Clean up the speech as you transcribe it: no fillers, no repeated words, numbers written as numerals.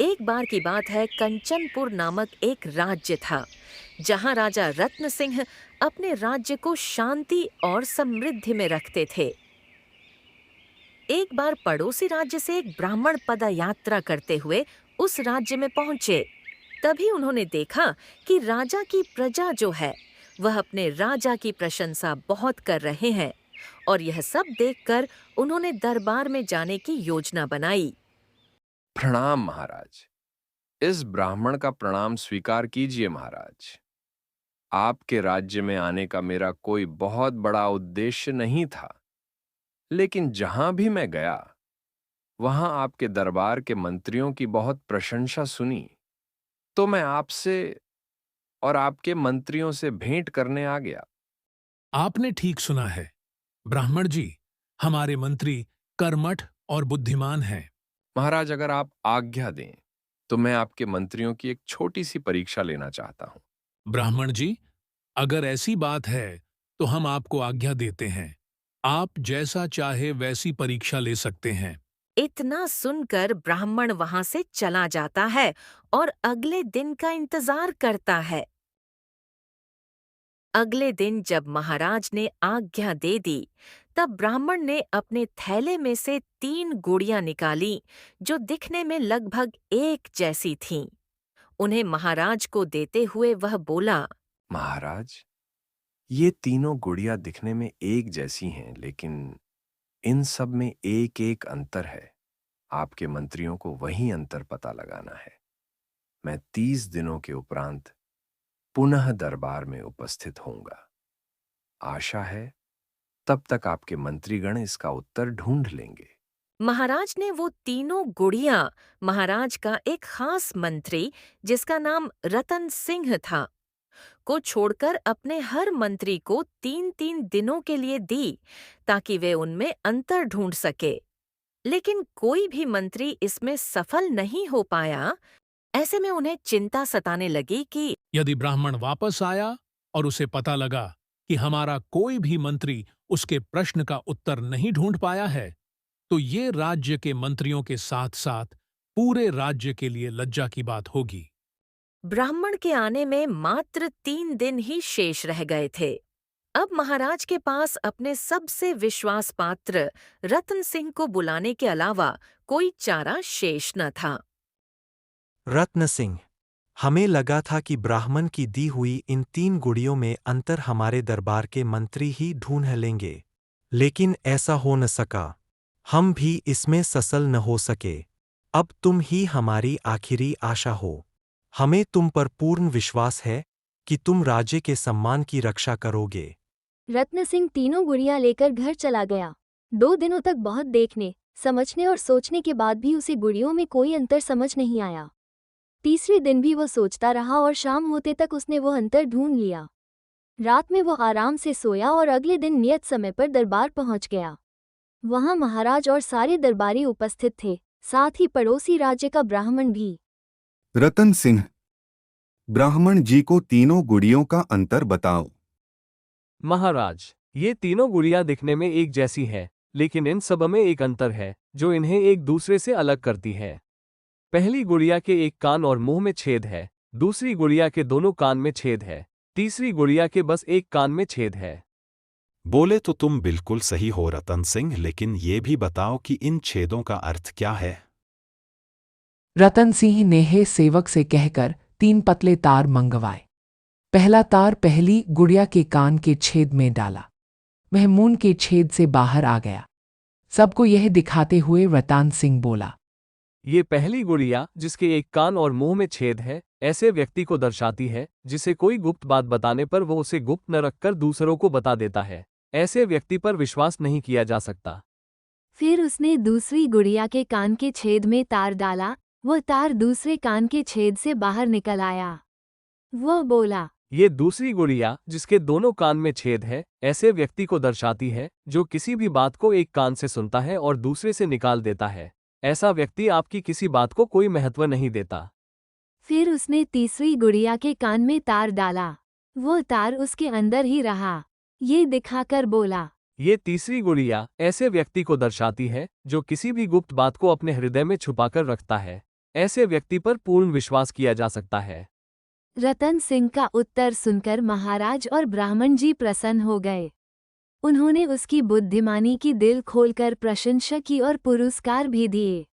एक बार की बात है, कंचनपुर नामक एक राज्य था जहां राजा रत्न सिंह अपने राज्य को शांति और समृद्धि में रखते थे। एक बार पड़ोसी राज्य से एक ब्राह्मण पदयात्रा करते हुए उस राज्य में पहुंचे। तभी उन्होंने देखा कि राजा की प्रजा जो है वह अपने राजा की प्रशंसा बहुत कर रहे हैं, और यह सब देखकर उन्होंने दरबार में जाने की योजना बनाई। प्रणाम महाराज। इस ब्राह्मण का प्रणाम स्वीकार कीजिए महाराज। आपके राज्य में आने का मेरा कोई बहुत बड़ा उद्देश्य नहीं था, लेकिन जहां भी मैं गया वहां आपके दरबार के मंत्रियों की बहुत प्रशंसा सुनी, तो मैं आपसे और आपके मंत्रियों से भेंट करने आ गया। आपने ठीक सुना है ब्राह्मण जी। हमारे मंत्री कर्मठ और बुद्धिमान हैं। महाराज, अगर आप आज्ञा दें तो मैं आपके मंत्रियों की एक छोटी सी परीक्षा लेना चाहता हूं। ब्राह्मण जी, अगर ऐसी बात है तो हम आपको आज्ञा देते हैं। आप जैसा चाहे वैसी परीक्षा ले सकते हैं। इतना सुनकर ब्राह्मण वहां से चला जाता है और अगले दिन का इंतजार करता है। अगले दिन जब महाराज ने आज्ञा दे दी, तब ब्राह्मण ने अपने थैले में से 3 गुड़ियां निकाली जो दिखने में लगभग एक जैसी थीं। उन्हें महाराज को देते हुए वह बोला, महाराज, ये तीनों गुड़िया दिखने में एक जैसी हैं, लेकिन इन सब में एक एक अंतर है। आपके मंत्रियों को वही अंतर पता लगाना है। मैं 30 दिनों के उपरांत पुनः दरबार में उपस्थित होऊंगा। आशा है तब तक आपके मंत्रीगण इसका उत्तर ढूंढ लेंगे। महाराज ने वो तीनों गुड़ियां महाराज का एक खास मंत्री, जिसका नाम रतन सिंह था, को छोड़कर अपने हर मंत्री को 3-3 दिनों के लिए दी, ताकि वे उनमें अंतर ढूंढ सके। लेकिन कोई भी मंत्री इसमें सफल नहीं हो पाया। ऐसे में उन्हें चिंता सताने लगी कि यदि ब्राह्मण वापस आया और उसे पता लगा कि हमारा कोई भी मंत्री उसके प्रश्न का उत्तर नहीं ढूंढ पाया है, तो ये राज्य के मंत्रियों के साथ साथ पूरे राज्य के लिए लज्जा की बात होगी। ब्राह्मण के आने में मात्र 3 दिन ही शेष रह गए थे। अब महाराज के पास अपने सबसे विश्वास पात्र रतन सिंह को बुलाने के अलावा कोई चारा शेष न था। रत्न सिंह, हमें लगा था कि ब्राह्मण की दी हुई इन 3 गुड़ियों में अंतर हमारे दरबार के मंत्री ही ढूंढ लेंगे, लेकिन ऐसा हो न सका। हम भी इसमें सफल न हो सके। अब तुम ही हमारी आखिरी आशा हो। हमें तुम पर पूर्ण विश्वास है कि तुम राज्य के सम्मान की रक्षा करोगे। रत्न सिंह तीनों गुड़ियां लेकर घर चला गया। 2 दिनों तक बहुत देखने, समझने और सोचने के बाद भी उसे गुड़ियों में कोई अंतर समझ नहीं आया। तीसरे दिन भी वो सोचता रहा और शाम होते तक उसने वो अंतर ढूंढ लिया। रात में वो आराम से सोया और अगले दिन नियत समय पर दरबार पहुंच गया। वहां महाराज और सारे दरबारी उपस्थित थे, साथ ही पड़ोसी राज्य का ब्राह्मण भी। रतन सिंह, ब्राह्मण जी को तीनों गुड़ियों का अंतर बताओ। महाराज, ये तीनों गुड़ियां दिखने में एक जैसी हैं, लेकिन इन सब में एक अंतर है जो इन्हें एक दूसरे से अलग करती है। पहली गुड़िया के एक कान और मुंह में छेद है, दूसरी गुड़िया के दोनों कान में छेद है, तीसरी गुड़िया के बस एक कान में छेद है। बोले तो तुम बिल्कुल सही हो रतन सिंह, लेकिन ये भी बताओ कि इन छेदों का अर्थ क्या है। रतन सिंह ने हे सेवक से कहकर 3 पतले तार मंगवाए। पहला तार पहली गुड़िया के कान के छेद में डाला, वह मुंह के छेद से बाहर आ गया। सबको यह दिखाते हुए रतन सिंह बोला, ये पहली गुड़िया जिसके एक कान और मुंह में छेद है, ऐसे व्यक्ति को दर्शाती है जिसे कोई गुप्त बात बताने पर वो उसे गुप्त न रखकर दूसरों को बता देता है। ऐसे व्यक्ति पर विश्वास नहीं किया जा सकता। फिर उसने दूसरी गुड़िया के कान के छेद में तार डाला, वो तार दूसरे कान के छेद से बाहर निकल आया। वो बोला, ये दूसरी गुड़िया जिसके दोनों कान में छेद है, ऐसे व्यक्ति को दर्शाती है जो किसी भी बात को एक कान से सुनता है और दूसरे से निकाल देता है। ऐसा व्यक्ति आपकी किसी बात को कोई महत्व नहीं देता। फिर उसने तीसरी गुड़िया के कान में तार डाला, वो तार उसके अंदर ही रहा। ये दिखाकर बोला, ये तीसरी गुड़िया ऐसे व्यक्ति को दर्शाती है जो किसी भी गुप्त बात को अपने हृदय में छुपाकर रखता है। ऐसे व्यक्ति पर पूर्ण विश्वास किया जा सकता है। रतन सिंह का उत्तर सुनकर महाराज और ब्राह्मण जी प्रसन्न हो गए। उन्होंने उसकी बुद्धिमानी की दिल खोलकर प्रशंसा की और पुरस्कार भी दिए।